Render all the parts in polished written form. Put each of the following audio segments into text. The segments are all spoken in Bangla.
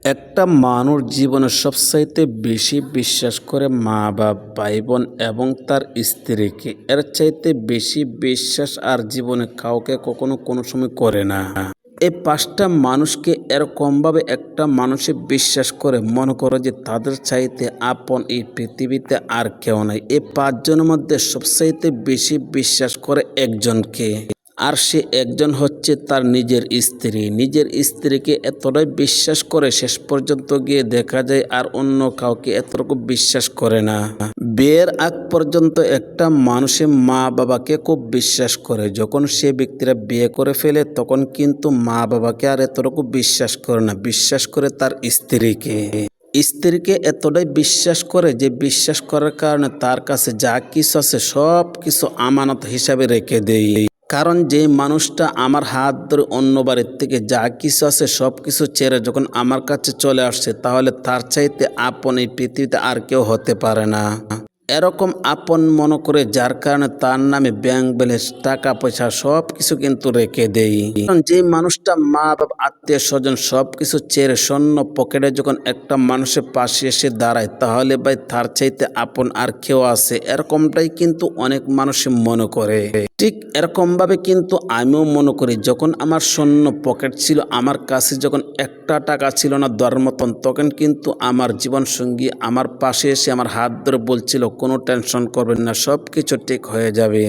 একটা মানুষ জীবনে সবচাইতে বেশি বিশ্বাস করে মা বাপ ভাই বোন এবং তার স্ত্রীকে। এর চাইতে বেশি বিশ্বাস আর জীবনে কাউকে কখনো কোনো সময় করে না। এই পাঁচটা মানুষকে এরকমভাবে একটা মানুষে বিশ্বাস করে মনে করে যে তাদের চাইতে আপন এই পৃথিবীতে আর কেউ নাই। এই পাঁচজনের মধ্যে সবচাইতে বেশি বিশ্বাস করে একজনকে, আর সে একজন হচ্ছে তার নিজের স্ত্রী। নিজের স্ত্রীকে এতটাই বিশ্বাস করে শেষ পর্যন্ত গিয়ে দেখা যায় আর অন্য কাউকে এতটুকু বিশ্বাস করে না। বিয়ের আগ পর্যন্ত একটা মানুষের মা বাবাকে খুব বিশ্বাস করে, যখন সে ব্যক্তিরা বিয়ে করে ফেলে তখন কিন্তু মা বাবাকে আর এতটুকু বিশ্বাস করে না, বিশ্বাস করে তার স্ত্রীকে। স্ত্রীকে এতটাই বিশ্বাস করে যে বিশ্বাস করার কারণে তার কাছে যা কিছু আছে সব কিছু আমানত হিসাবে রেখে দেয়। কারণ যে মানুষটা আমার হাত ধরে অন্য বাড়ির থেকে যা কিছু আছে সব কিছু ছেড়ে যখন আমার কাছে চলে আসছে, তাহলে তার চাইতে আপন এই পৃথিবীতে আর কেউ হতে পারে না। এরকম আপন মনে করে যার কারণে তার নামে ব্যাংক ব্যালেন্স টাকা পয়সা সব কিছু কিন্তু রেখে দেই। কারণ যে মানুষটা মা বাবা আত্মীয় স্বজন সব কিছু ছেড়ে শূন্য পকেটে যখন একটা মানুষের পাশে এসে দাঁড়ায়, তাহলে ভাই তার চাইতে আপন আর কেউ আছে, এরকমটাই কিন্তু অনেক মানুষই মনে করে। ঠিক এরকমভাবে কিন্তু আমিও মনে করি, যখন আমার শূন্য পকেট ছিল, আমার কাছে যখন একটা টাকা ছিল না দেওয়ার মতন, তখন কিন্তু আমার জীবনসঙ্গী আমার পাশে এসে আমার হাত ধরে বলছিল কোনো টেনশন করবেন না, সব কিছু ঠিক হয়ে যাবে।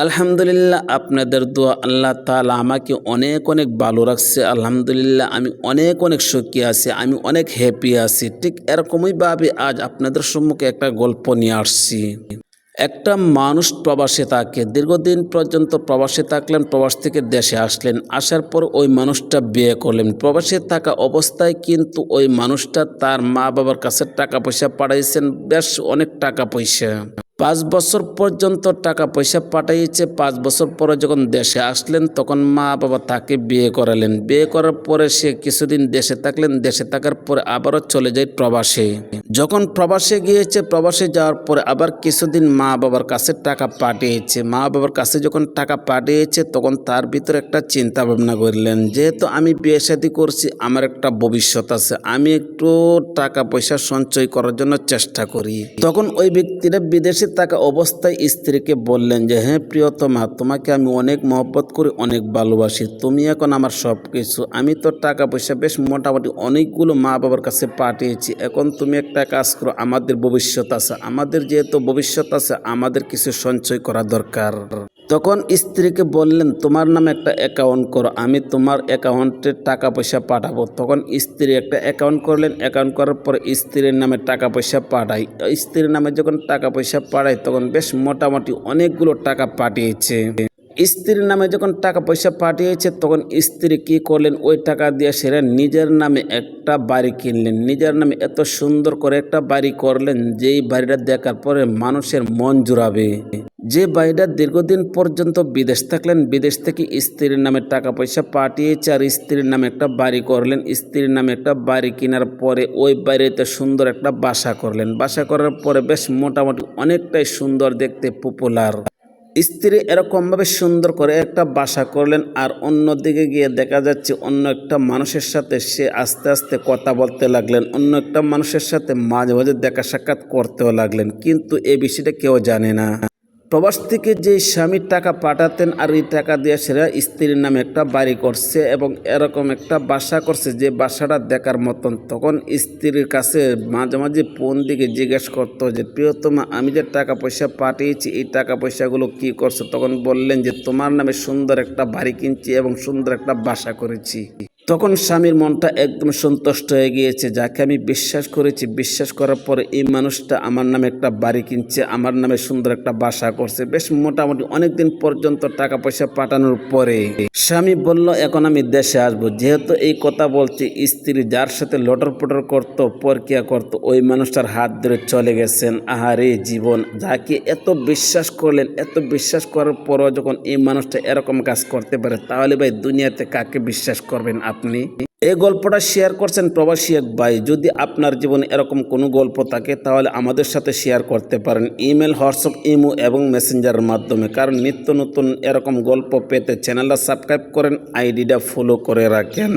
আলহামদুলিল্লাহ, আপনাদের দোয়া আল্লাহ তাআলা আমাকে অনেক অনেক ভালো রাখছে। আলহামদুলিল্লাহ, আমি অনেক অনেক সুখী আছি, আমি অনেক হ্যাপি আছি। ঠিক এরকমইভাবে আজ আপনাদের সম্মুখে একটা গল্প নিয়ে আসছি। একটা মানুষ প্রবাসে থাকে, দীর্ঘদিন পর্যন্ত প্রবাসে থাকলেন, প্রবাস থেকে দেশে আসলেন, আসার পর ওই মানুষটা বিয়ে করলেন। প্রবাসে থাকা অবস্থায় কিন্তু ওই মানুষটা তার মা বাবার কাছে টাকা পয়সা পাঠাইছেন, বেশ অনেক টাকা পয়সা। 5 বছর পর্যন্ত টাকা পয়সা পাঠাইছে। 5 বছর পরে যখন দেশে আসলেন তখন মা বাবা তাকে বিয়ে করালেন। বিয়ে করার পরে সে কিছুদিন দেশে থাকলেন, দেশে থাকার পরে আবারও চলে যায় প্রবাসে। যখন প্রবাসে গিয়েছে, প্রবাসে যাওয়ার পরে আবার কিছুদিন মা বাবার কাছে টাকা পাঠিয়েছে। মা বাবার কাছে যখন টাকা পাঠিয়েছে তখন তার ভিতরে একটা চিন্তা ভাবনা করলেন, যেহেতু আমি বিয়ে শাদী করছি, আমার একটা ভবিষ্যৎ আছে, আমি একটু টাকা পয়সা সঞ্চয় করার জন্য চেষ্টা করি। তখন ওই ব্যক্তিরা বিদেশে থাকা অবস্থায় স্ত্রীকে বললেন যে, হ্যাঁ প্রিয়তমা, তোমাকে আমি অনেক মহব্বত করি, অনেক ভালোবাসি, তুমি এখন আমার সব কিছু। আমি তো টাকা পয়সা বেশ মোটামুটি অনেকগুলো মা বাবার কাছে পাঠিয়েছি, এখন তুমি একটা কাজ করো, আমাদের ভবিষ্যৎ আছে, আমাদের যেহেতু ভবিষ্যৎ আছে, আমাদের কিছু সঞ্চয় করা দরকার। তখন স্ত্রীকে বললেন, তোমার নামে একটা অ্যাকাউন্ট করো, আমি তোমার অ্যাকাউন্টে টাকা পয়সা পাঠাবো। তখন স্ত্রী একটা অ্যাকাউন্ট করলেন, অ্যাকাউন্ট করার পর স্ত্রীর নামে টাকা পয়সা পাঠাই। স্ত্রীর নামে যখন টাকা পয়সা পাঠায় তখন বেশ মোটামুটি অনেকগুলো টাকা পাঠিয়েছে। স্ত্রীর নামে যখন টাকা পয়সা পাঠিয়েছে তখন স্ত্রী কী করলেন, ওই টাকা দিয়ে সেরা নিজের নামে একটা বাড়ি কিনলেন। নিজের নামে এত সুন্দর করে একটা বাড়ি করলেন, যেই বাড়িটা দেখার পরে মানুষের মন জুড়াবে। যে বাড়িটা দীর্ঘদিন পর্যন্ত বিদেশ থাকলেন, বিদেশ থেকে স্ত্রীর নামে টাকা পয়সা পাঠিয়েছে আর স্ত্রীর নামে একটা বাড়ি করলেন। স্ত্রীর নামে একটা বাড়ি কেনার পরে ওই বাড়িতে সুন্দর একটা বাসা করলেন। বাসা করার পরে বেশ মোটামুটি অনেকটাই সুন্দর দেখতে, পপুলার। স্ত্রী এরকমভাবে সুন্দর করে একটা বাসা করলেন, আর অন্যদিকে গিয়ে দেখা যাচ্ছে অন্য একটা মানুষের সাথে সে আস্তে আস্তে কথা বলতে লাগলেন, অন্য একটা মানুষের সাথে মাঝে মাঝে দেখা সাক্ষাৎ করতেও লাগলেন। কিন্তু এই বিষয়টা কেউ জানে না। প্রবাস থেকে যে স্বামীর টাকা পাঠাতেন আর এই টাকা দিয়ে সেরা স্ত্রীর নামে একটা বাড়ি করছে এবং এরকম একটা বাসা করছে যে বাসাটা দেখার মতন। তখন স্ত্রীর কাছে মাঝে মাঝে ফোন দিকে জিজ্ঞেস করতো যে, প্রিয়তমা, আমি যে টাকা পয়সা পাঠিয়েছি এই টাকা পয়সাগুলো কি করছো? তখন বললেন যে, তোমার নামে সুন্দর একটা বাড়ি কিনছি এবং সুন্দর একটা বাসা করেছি। তখন স্বামীর মনটা একদম সন্তুষ্ট হয়ে গিয়েছে, যাকে আমি বিশ্বাস করেছি, বিশ্বাস করার পরে এই মানুষটা আমার নামে একটা বাড়ি কিনছে, আমার নামে সুন্দর একটা বাসা করছে। বেশ মোটামুটি অনেকদিন পর্যন্ত টাকা পয়সা পাঠানোর পরে স্বামী বলল, এখন আমি দেশে আসবো। যেহেতু এই কথা বলছে, স্ত্রী যার সাথে লটর পটর করতো, পরকিয়া করতো, ওই মানুষটার হাত ধরে চলে গেছেন। আহারে জীবন, যাকে এত বিশ্বাস করলেন, এত বিশ্বাস করার পরও যখন এই মানুষটা এরকম কাজ করতে পারে, তাহলে ভাই দুনিয়াতে কাকে বিশ্বাস করবেন আপনি? এই গল্পটা শেয়ার করছেন প্রবাসী এক ভাই। যদি আপনার জীবনে এরকম কোনো গল্প থাকে তাহলে আমাদের সাথে শেয়ার করতে পারেন ইমেল, হোয়াটসঅ্যাপ, ইমো এবং মেসেঞ্জারের মাধ্যমে। কারণ নিত্য নতুন এরকম গল্প পেতে চ্যানেলটা সাবস্ক্রাইব করেন, আইডিটা ফলো করে রাখেন।